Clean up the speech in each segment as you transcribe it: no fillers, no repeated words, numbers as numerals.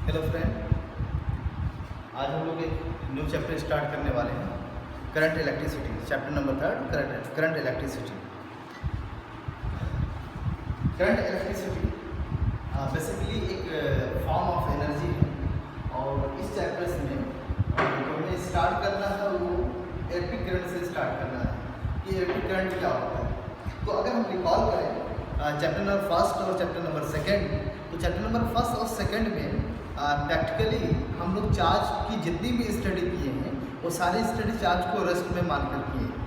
Hello friend, आज हम लोग एक न्यू चैप्टर स्टार्ट करने वाले हैं। Current electricity, chapter number 3, current electricity. Current electricity basically एक फॉर्म ऑफ एनर्जी है और इस चैप्टर में हमें स्टार्ट करना है वो इलेक्ट्रिक करंट से स्टार्ट करना है कि इलेक्ट्रिक करंट क्या होता है। तो अगर हम रिकॉल करें चैप्टर नंबर 1 और चैप्टर नंबर 2, तो चैप्टर नंबर 1 और 2 में प्रैक्टिकली हम लोग चार्ज की जितनी भी स्टडी किए हैं वो सारी स्टडी चार्ज को रेस्ट में मानकर किए हैं,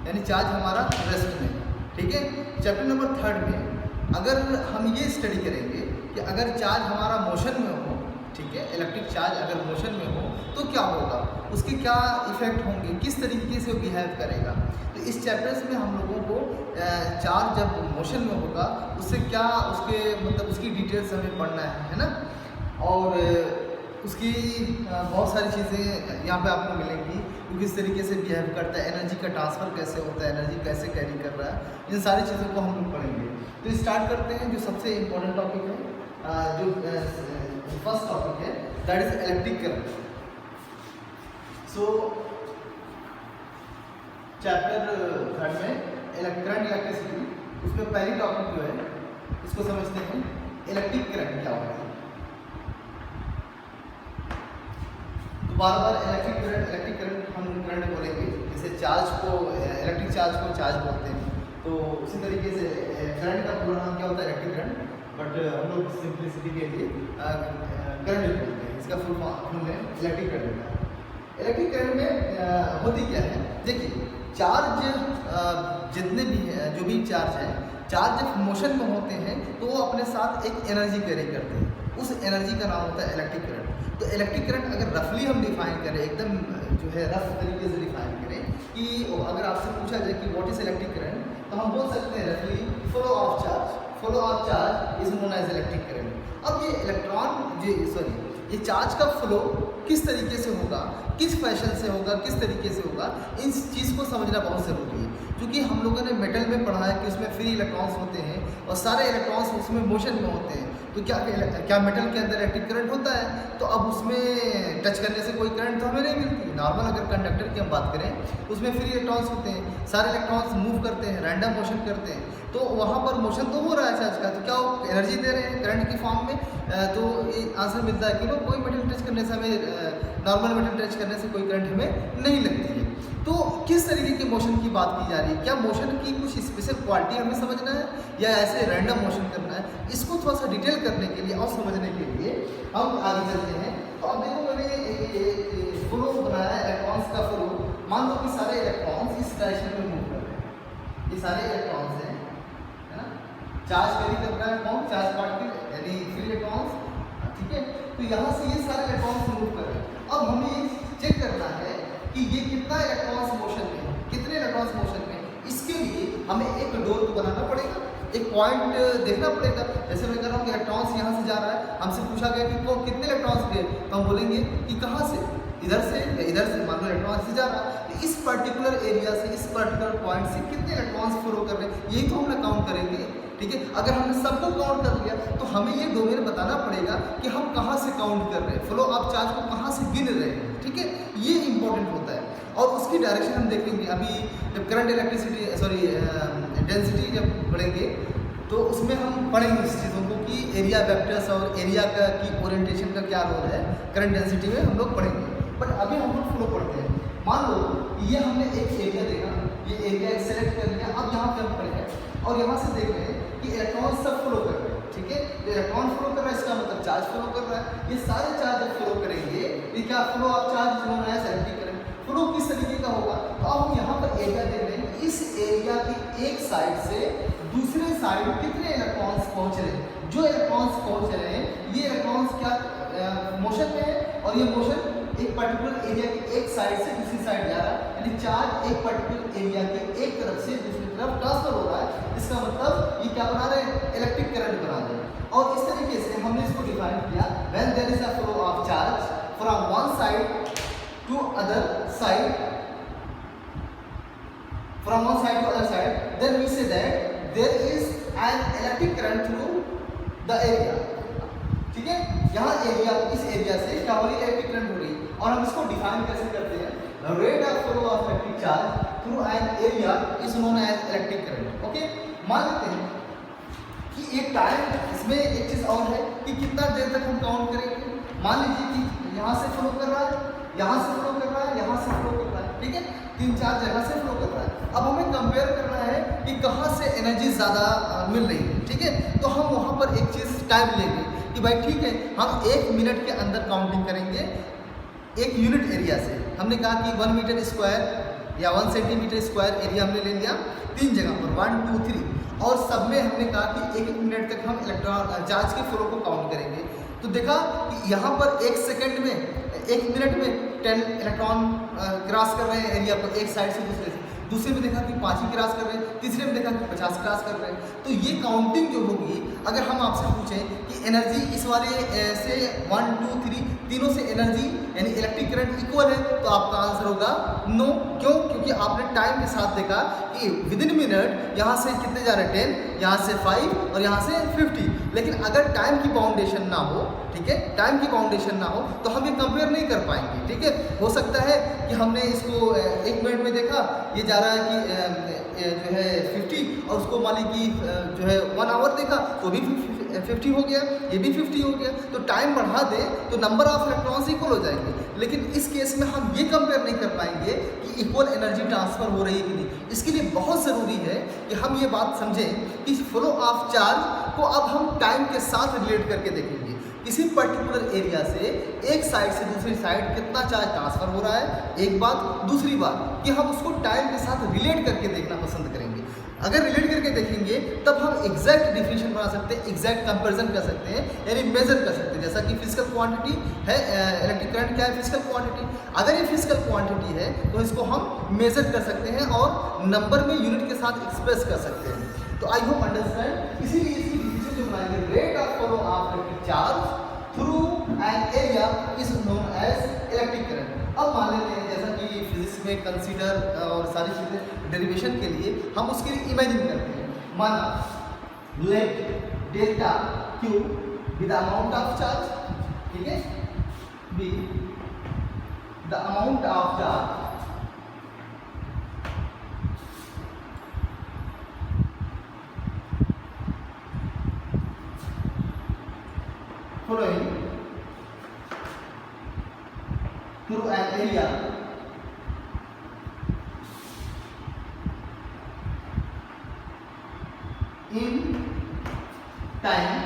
यानी चार्ज हमारा रेस्ट में है। ठीक है, चैप्टर नंबर 3 में अगर हम ये स्टडी करेंगे कि अगर चार्ज हमारा मोशन में हो, ठीक है, इलेक्ट्रिक चार्ज अगर मोशन में हो तो क्या होगा, उसके क्या इफेक्ट होंगे, किस तरीके से वो बिहेव करेगा। तो इस चैप्टर्स में हम लोगों को चार्ज जब मोशन में होगा उससे क्या उसके मतलब उसकी डिटेल्स हमें पढ़ना है ना, और उसकी बहुत सारी चीज़ें यहाँ पे आपको मिलेंगी कि किस तरीके से बिहेव करता है, एनर्जी का ट्रांसफ़र कैसे होता है, एनर्जी कैसे कैरी कर रहा है, इन सारी चीज़ों को हम लोग पढ़ेंगे। तो स्टार्ट करते हैं। जो सबसे इम्पोर्टेंट टॉपिक है, जो फर्स्ट टॉपिक है, that is electric current. So chapter 3 में करंट इलेक्ट्रिसिटी, उसमें पहली टॉपिक जो है इसको समझते हैं इलेक्ट्रिक करंट क्या होता है। तो बार बार इलेक्ट्रिक करंट हम करंट बोलेंगे, जैसे चार्ज को इलेक्ट्रिक चार्ज को चार्ज बोलते हैं, तो उसी तरीके से करंट का पूरा नाम क्या होता है इलेक्ट्रिक करंट, बट हम लोग सिंप्लिसिटी के लिए करंट बोलते हैं। इसका फुल फॉर्म है इलेक्ट्रिक करंट है। इलेक्ट्रिक करंट में होती क्या है, देखिए चार्ज जितने भी जो भी चार्ज है, चार्ज जब मोशन में होते हैं तो वो अपने साथ एक एनर्जी कैरी करते हैं, उस एनर्जी का नाम होता है इलेक्ट्रिक करंट। तो इलेक्ट्रिक करंट अगर रफली हम डिफाइन करें, एकदम जो है रफ तरीके से डिफाइन करें कि अगर आपसे पूछा जाए कि व्हाट इज इलेक्ट्रिक करंट, तो हम बोल सकते हैं रफली flow of charge is known as electric current. अब ये इलेक्ट्रॉन ये चार्ज का फ्लो किस तरीके से होगा, किस फैशन से होगा, किस तरीके से होगा, इन चीज़ को समझना बहुत ज़रूरी है। क्योंकि हम लोगों ने मेटल में पढ़ा है कि उसमें फ्री इलेक्ट्रॉन्स होते हैं और सारे इलेक्ट्रॉन्स उसमें मोशन में होते हैं। तो क्या मेटल के अंदर इलेक्ट्रिक करंट होता है, तो अब उसमें टच करने से कोई करंट तो हमें नहीं मिलती। नॉर्मल अगर कंडक्टर की हम बात करें उसमें फ्री इलेक्ट्रॉन्स होते हैं, सारे इलेक्ट्रॉन्स मूव करते हैं, रैंडम मोशन करते हैं, तो वहाँ पर मोशन तो हो रहा है चार्ज का, तो क्या वो एनर्जी दे रहे हैं करंट की फॉर्म में। तो ये आंसर मिलता है कि नो, कोई मेटल टच करने से हमें नॉर्मल मेटल टच करने से कोई करंट हमें नहीं लगती है। तो किस तरीके के मोशन की बात की जा रही है, क्या मोशन की कुछ स्पेशल क्वालिटी हमें समझना है या ऐसे रैंडम मोशन करना है, इसको थोड़ा सा डिटेल करने के लिए और समझने के लिए हम आगे चलते हैं। तो अब देखो मैंने फ्लो बनाया है, इलेक्ट्रॉन्स का फ्लो। मान लो कि सारे इलेक्ट्रॉन्स इस डायरेक्शन में मूव कर रहे हैं, ये सारे इलेक्ट्रॉन्स हैं, है ना, चार्ज कैरी कर रहा है कौन, चार्ज पार्टिकल यानी फ्री इलेक्ट्रॉन्स, ठीक है। तो यहाँ से ये सारे इलेक्ट्रॉन्स मूव कर रहे हैं। अब हमें चेक करना है कि ये कितना इलेक्ट्रॉन्स मोशन में है, कितने इलेक्ट्रॉन्स मोशन में है। इसके लिए हमें एक डोर को बनाना पड़ेगा, एक पॉइंट देखना पड़ेगा। जैसे मैं कह रहा हूँ कि इलेक्ट्रॉन्स यहाँ से जा रहा है, हमसे पूछा गया कि वो कितने इलेक्ट्रॉन्स गए, तो हम बोलेंगे कि कहाँ से, इधर से या इधर से। मान लो इलेक्ट्रॉन्स से जा रहा है, तो इस पर्टिकुलर एरिया से, इस पर्टिकुलर पॉइंट से कितने इलेक्ट्रॉन्स फ्लो कर रहे हैं, यही तो हम काउंट करेंगे। ठीक है, अगर हमने सबको काउंट कर लिया तो हमें ये डोमेन बताना पड़ेगा कि हम कहाँ से काउंट कर रहे हैं, फ्लो ऑफ चार्ज को कहाँ से गिन रहे हैं। ठीक है, ये इंपॉर्टेंट होता है और उसकी डायरेक्शन हम देखेंगे। अभी जब करंट डेंसिटी जब पढ़ेंगे तो उसमें हम पढ़ेंगे इस चीज़ों को कि एरिया वेक्टर्स और एरिया का की ओरिएंटेशन का क्या रोल है करंट डेंसिटी में, हम लोग पढ़ेंगे। बट अभी हम लोग फ्लो पढ़ते हैं। मान लो ये हमने एक एरिया देखा, ये एरिया एक सेलेक्ट कर लिया, अब यहाँ पे हम पढ़ेंगे और यहाँ से देख रहे हैं कि इलेक्ट्रॉन सब फ्लो कर रहे हैं। ठीक है, तो इलेक्ट्रॉन फ्लो कर रहा है, इसका मतलब चार्ज फ्लो कर रहा है। ये सारे चार्ज जब फ्लो करेंगे, ये क्या flow of charge known as electric current. Flow किस तरीके का होगा, तो अब हम यहाँ पर एरिया देख रहे हैं, इस एरिया की एक साइड से दूसरे साइड कितने इलेक्ट्रॉन्स पहुँच रहे हैं। जो इलेक्ट्रॉन्स पहुँच रहे हैं, ये इलेक्ट्रॉन्स क्या मोशन में है और ये मोशन एक पर्टिकुलर एरिया की एक साइड से दूसरी साइड जा रहा है, यानी चार्ज एक पर्टिकुलर एरिया के एक तरफ से दूसरी तरफ ट्रांसफर हो रहा है। इसका मतलब ये क्या बना रहे हैं, इलेक्ट्रिक करंट बना रहे हैं। और इस तरीके से हमने इसको डिफाइन किया, when there is a flow of charge from one side to other side, from one side to other side, then we say that there is an electric current through the area. ठीक है। यहाँ area, इस area से क्या हो रही है, electric current हो रही है। और हम इसको डिफाइन कैसे करते हैं, rate of flow of electric charge through an area is known as electric current. Okay, मान लेते हैं कि एक टाइम, इसमें एक चीज और है कि कितना देर तक हम काउंट करेंगे। मान लीजिए कि यहाँ से फ्लो कर रहा है, यहाँ से फ्लो कर रहा है, यहाँ से फ्लो कर रहा है, ठीक है, 3-4 जगह से फ्लो कर रहा है। अब हमें कंपेयर करना है कि कहाँ से एनर्जी ज़्यादा मिल रही है, ठीक है। तो हम वहाँ पर एक चीज़ टाइम लेंगे कि भाई ठीक है, हम 1 मिनट के अंदर काउंटिंग करेंगे एक यूनिट एरिया से। हमने कहा कि 1 मीटर स्क्वायर या 1 सेंटीमीटर स्क्वायर एरिया हमने ले लिया 3 जगह पर, 1 2 3, और सब में हमने कहा कि 1 मिनट तक हम इलेक्ट्रॉन चार्ज के फ्लो को काउंट करेंगे। तो देखा कि यहाँ पर 1 सेकंड में, 1 मिनट में 10 इलेक्ट्रॉन क्रॉस कर रहे हैं एरिया को, एक साइड से दूसरे से। दूसरे में देखा कि 5 ही क्रॉस कर रहे हैं, तीसरे में देखा कि 50 क्रॉस कर रहे हैं। तो ये काउंटिंग जो होगी, अगर हम आपसे पूछें कि एनर्जी इस वाले से 1 2 3 तीनों से एनर्जी यानी इलेक्ट्रिक करंट इक्वल है, तो आपका आंसर होगा नो। क्यों? क्योंकि आपने टाइम के साथ देखा कि विदिन मिनट यहाँ से कितने जा रहे हैं, 10, यहाँ से 5 और यहाँ से 50। लेकिन अगर टाइम की बाउंडेशन ना हो, ठीक है, टाइम की बाउंडेशन ना हो तो हम ये कंपेयर नहीं कर पाएंगे, ठीक है। हो सकता है कि हमने इसको 1 मिनट में देखा, ये जा रहा है कि जो है 50, और उसको मान लीजिए कि जो है 1 आवर देखा तो भी 50 हो गया, ये भी 50 हो गया। तो टाइम बढ़ा दे तो नंबर ऑफ इलेक्ट्रॉन्स इक्वल हो जाएंगे। लेकिन इस केस में हम ये कंपेयर नहीं कर पाएंगे कि इक्वल एनर्जी ट्रांसफर हो रही है कि नहीं। इसके लिए बहुत ज़रूरी है कि हम ये बात समझें कि फ्लो ऑफ चार्ज को अब हम टाइम के साथ रिलेट करके देखेंगे। किसी पर्टिकुलर एरिया से एक साइड से दूसरी साइड कितना चार्ज ट्रांसफर हो रहा है, एक बात। दूसरी बात कि हम उसको टाइम के साथ रिलेट करके देखना पसंद करेंगे। अगर रिलेट करके देखेंगे तब हम एग्जैक्ट डिफिनेशन बना सकते हैं, एग्जैक्ट कंपैरिजन कर सकते हैं, यानी मेजर कर सकते हैं। जैसा कि फिजिकल क्वांटिटी है, इलेक्ट्रिक करंट क्या है, फिजिकल क्वांटिटी। अगर ये फिजिकल क्वांटिटी है तो इसको हम मेजर कर सकते हैं और नंबर में यूनिट के साथ एक्सप्रेस कर सकते हैं। तो आई होप अंडरस्टैंड। इसीलिए इसकी डिफिनेशन जो बनाएंगे, rate of flow of electric charge through an area is known as electric current. अब मान लेते हैं जैसा कि फिजिक्स में कंसीडर और सारी चीज़ें डेरिवेशन के लिए हम उसके लिए इमेजिन करते हैं। माना let delta Q with amount of charge, ठीक है, be the amount of charge following through an area in time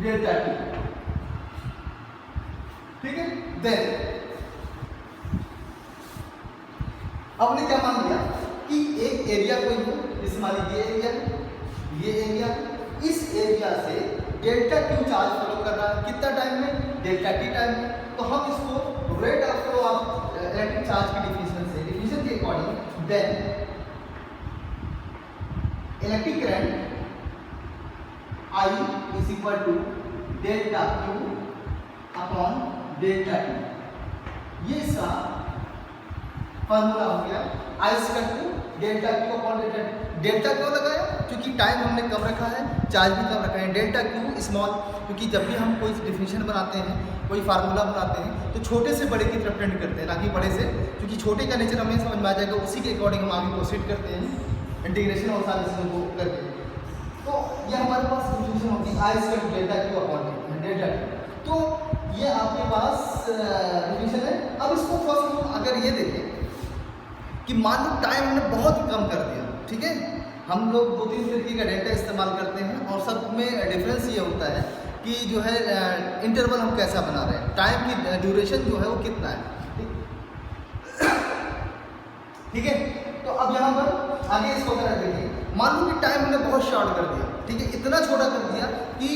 delta t, ठीक है। देन अब ने क्या मान लिया कि एक एरिया कोई हो, जैसे मान लीजिए एरिया, ये एरिया, इस एरिया से डेल्टा क्यू चार्ज फ्लो कर रहा है, कितना टाइम में, डेल्टा टी टाइम में। तो हम इसको rate of flow of electric charge की डिफिनेशन के according, then electric current I is equal to delta q upon delta t. ये इसका फॉर्मूला हो गया, I is equal to delta q upon delta t. Delta क्यों लगाया? क्योंकि time हमने कम रखा है, चार्ज भी कम रखा है। डेल्टा क्यू स्मॉल, क्योंकि जब भी हम कोई डिफिनेशन बनाते हैं, कोई फार्मूला बनाते हैं तो छोटे से बड़े की तरफ टेंड करते हैं, ना कि बड़े से, क्योंकि छोटे का नेचर हमें समझ में आ जाएगा, उसी के अकॉर्डिंग हम आगे प्रोसीड करते हैं इंटीग्रेशन और सारी चीज़ों को करके। तो ये हमारे पास डिफिनेशन होती है I square delta q upon delta t. तो ये आपके पास डिफिनेशन है। अब इसको फर्स्ट हम अगर ये देखें कि मान लो टाइम हमने बहुत कम कर दिया, ठीक है, हम लोग 2-3 तरीके का डेटा इस्तेमाल करते हैं और सब में डिफरेंस ये होता है कि जो है इंटरवल हम कैसा बना रहे हैं, टाइम की ड्यूरेशन जो है वो कितना है, ठीक है। तो अब यहाँ पर आगे इसको अगर देखिए, मान लो कि टाइम हमने बहुत शॉर्ट कर दिया, ठीक है, इतना छोटा कर दिया कि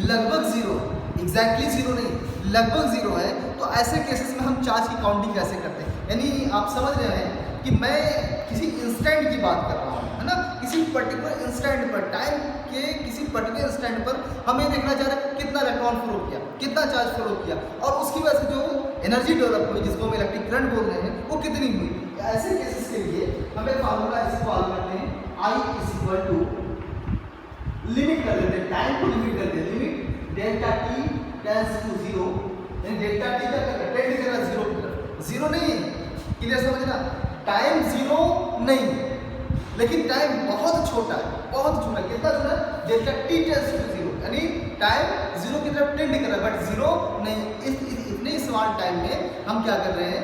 लगभग जीरो, एग्जैक्टली जीरो नहीं, लगभग जीरो है। तो ऐसे केसेस में हम चार्ज की काउंटिंग कैसे करते हैं, यानी आप समझ रहे हैं कि मैं किसी इंस्टेंट की बात कर रहा हूँ, है ना, किसी पर्टिकुलर इंस्टेंट पर, टाइम के किसी पर्टिकुलर इंस्टेंट पर हमें देखना चाह रहा है कितना इलेक्ट्रॉन फ्लो किया, कितना चार्ज फ्लो किया, और उसकी वजह से जो एनर्जी डेवलप हुई, जिसको हम इलेक्ट्रिक करंट बोल रहे हैं, वो कितनी हुई। ऐसे केसेस के लिए हमें फार्मूला ऐसे फॉलो करते हैं, I is equal to, limit कर देते हैं, टाइम को लिमिट कर देते हैं, limit delta t tends to zero, यानी डेल्टा टी का टेंड करेगा जीरो की तरफ। जीरो नहीं है, क्लियर समझना, टाइम जीरो नहीं, लेकिन टाइम बहुत छोटा है, बहुत छोटा। कितना छोटा? Delta t tends to zero, यानी टाइम जीरो की तरफ टेंड कर रहा है, बट जीरो नहीं। इतने स्मॉल टाइम में हम क्या कर रहे हैं,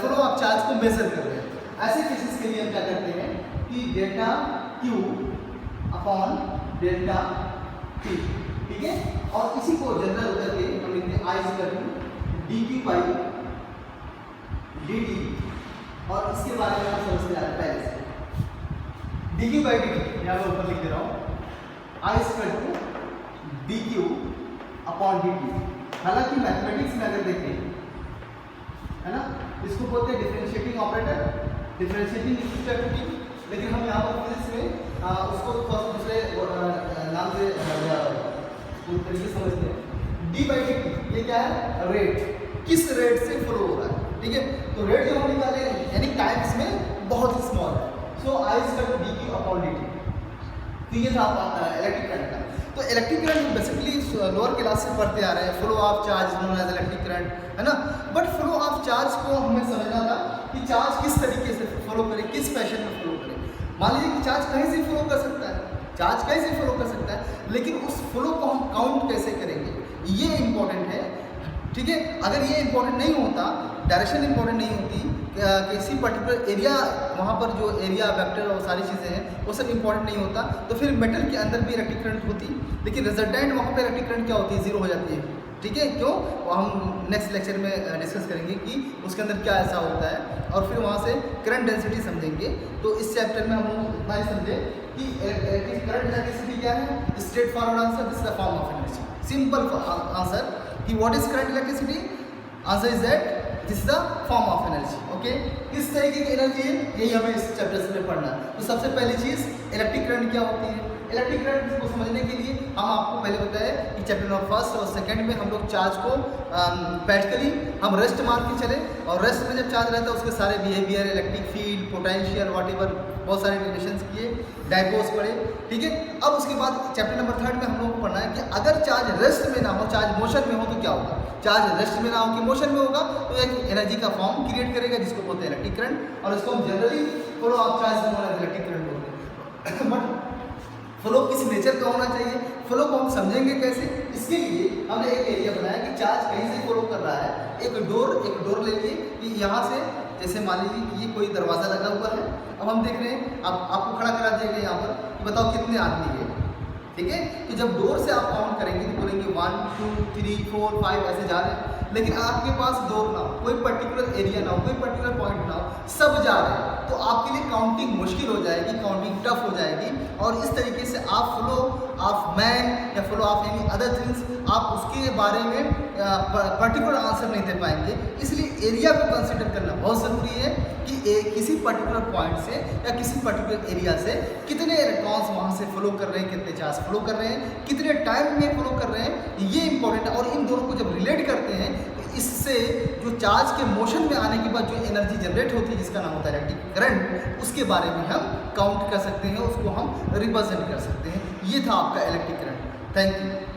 फ्लो ऑफ चार्ज को मेजर कर रहे हैं। ऐसे केसेस के लिए हम क्या करते हैं कि delta q upon delta T, ठीक है। और इसी को जनरल करके हम लिखते हैं I equal to d q by d t, और इसके बारे में हम समझते आ रहे हैं पहले से। D q by d t यहाँ पर ऊपर लिख दे रहा हूँ, I equal to d q upon d t. हालांकि मैथमेटिक्स में अगर देखें, है ना, इसको बोलते हैं डिफरेंशिएटिंग ऑपरेटर, डिफरेंशिएटिंग इक्विटी, लेकिन हम यहाँ पर फिजिक्स में उसको थोड़ा दूसरे नाम से तरीके समझते हैं। डी बाई डी टी ये क्या है? रेट, किस रेट से फ्लो हो रहा है, ठीक है। तो रेट जो हम निकाले यानी टाइम्स में बहुत ही स्मॉल है, so I equal to d q upon d t. तो ये था इलेक्ट्रिक करंट का। तो electric current basically lower class से पढ़ते आ रहे हैं, flow of charge known as electric current, है ना। बट फ्लो ऑफ चार्ज को हमें समझना था कि चार्ज किस तरीके से फ्लो करे, किस फैशन में फ्लो करे। मान लीजिए कि चार्ज कहीं से फ्लो कर सकता है, चार्ज कहीं से फ्लो कर सकता है, लेकिन उस फ्लो को हम काउंट कैसे करेंगे, ये इंपॉर्टेंट है, ठीक है। अगर ये इंपॉर्टेंट नहीं होता, डायरेक्शन इंपॉर्टेंट नहीं होती, किसी पर्टिकुलर एरिया, वहाँ पर जो एरिया वेक्टर और सारी चीज़ें हैं वो सब इंपॉर्टेंट नहीं होता, तो फिर मेटल के अंदर भी इलेक्ट्रिक करंट होती, लेकिन रिजल्टेंट वहाँ पर इलेक्ट्रिक करंट क्या होती है? जीरो हो जाती है, ठीक है। क्यों? वो हम नेक्स्ट लेक्चर में डिस्कस करेंगे कि उसके अंदर क्या ऐसा होता है, और फिर वहाँ से करंट डेंसिटी समझेंगे। तो इस चैप्टर में हम लोग इतना ही समझे कि करंट इलेक्ट्रिसिटी क्या है। Straightforward answer, this is the form of energy. Simple answer कि what is current electricity, answer is that this is the form of energy. Okay, किस तरीके की एनर्जी है, यही हमें इस चैप्टर में पढ़ना है। तो सबसे पहली चीज़ इलेक्ट्रिक करंट क्या होती है। इलेक्ट्रिक करंट को समझने के लिए हम आपको पहले बताया कि चैप्टर नंबर फर्स्ट और सेकंड में हम लोग चार्ज को प्रैक्टिकली हम रेस्ट मान के चले, और रेस्ट में जब चार्ज रहता है उसके सारे behaviour, electric field, potential, whatever, बहुत सारे रिलेशंस किए, डायपोज पढ़े, ठीक है। अब उसके बाद चैप्टर नंबर थर्ड में हम लोग को पढ़ना है कि अगर चार्ज रेस्ट में ना हो, चार्ज मोशन में हो तो क्या होगा। चार्ज रेस्ट में ना हो कि मोशन में होगा तो एक एनर्जी का फॉर्म क्रिएट करेगा जिसको बोलते हैं इलेक्ट्रिक करंट, और इसको हम generally flow of charge electric current बोलते हैं। बट फ्लो किस नेचर का होना चाहिए, फ्लो को हम समझेंगे कैसे, इसके लिए हमने एक एरिया बनाया कि चार्ज कहीं से फ्लो कर रहा है। एक डोर ले लिए कि यहाँ से, जैसे मान लीजिए कि ये कोई दरवाज़ा लगा हुआ है, अब हम देख रहे हैं, अब आपको खड़ा करा दिया गया यहाँ पर कि बताओ कितने आदमी है, ठीक है। तो जब डोर से आप काउंट करेंगे तो बोलेंगे 1 2 3 4 5 ऐसे जा रहे हैं, लेकिन आपके पास डोर ना हो, कोई पर्टिकुलर एरिया ना हो, कोई पर्टिकुलर पॉइंट ना हो, सब जा रहे हैं, तो आपके लिए काउंटिंग मुश्किल हो जाएगी, काउंटिंग टफ हो जाएगी, और इस तरीके से आप फ्लो ऑफ मैन या flow of any other things आप उसके बारे में पर्टिकुलर आंसर नहीं दे पाएंगे। इसलिए एरिया को कंसिडर करना बहुत ज़रूरी है कि किसी पर्टिकुलर पॉइंट से या किसी पर्टिकुलर एरिया से कितने इलेक्ट्रॉन्स वहाँ से फ्लो कर रहे हैं, कितने चार्ज फ्लो कर रहे हैं, कितने टाइम में फ्लो कर रहे हैं, ये इंपॉर्टेंट है। और इन दोनों को जब रिलेट करते हैं तो इससे जो चार्ज के मोशन में आने के बाद जो एनर्जी जनरेट होती है जिसका नाम होता है इलेक्ट्रिक करंट, उसके बारे में हम काउंट कर सकते हैं, उसको हम रिप्रेजेंट कर सकते हैं। ये था आपका इलेक्ट्रिक करंट। Thank you.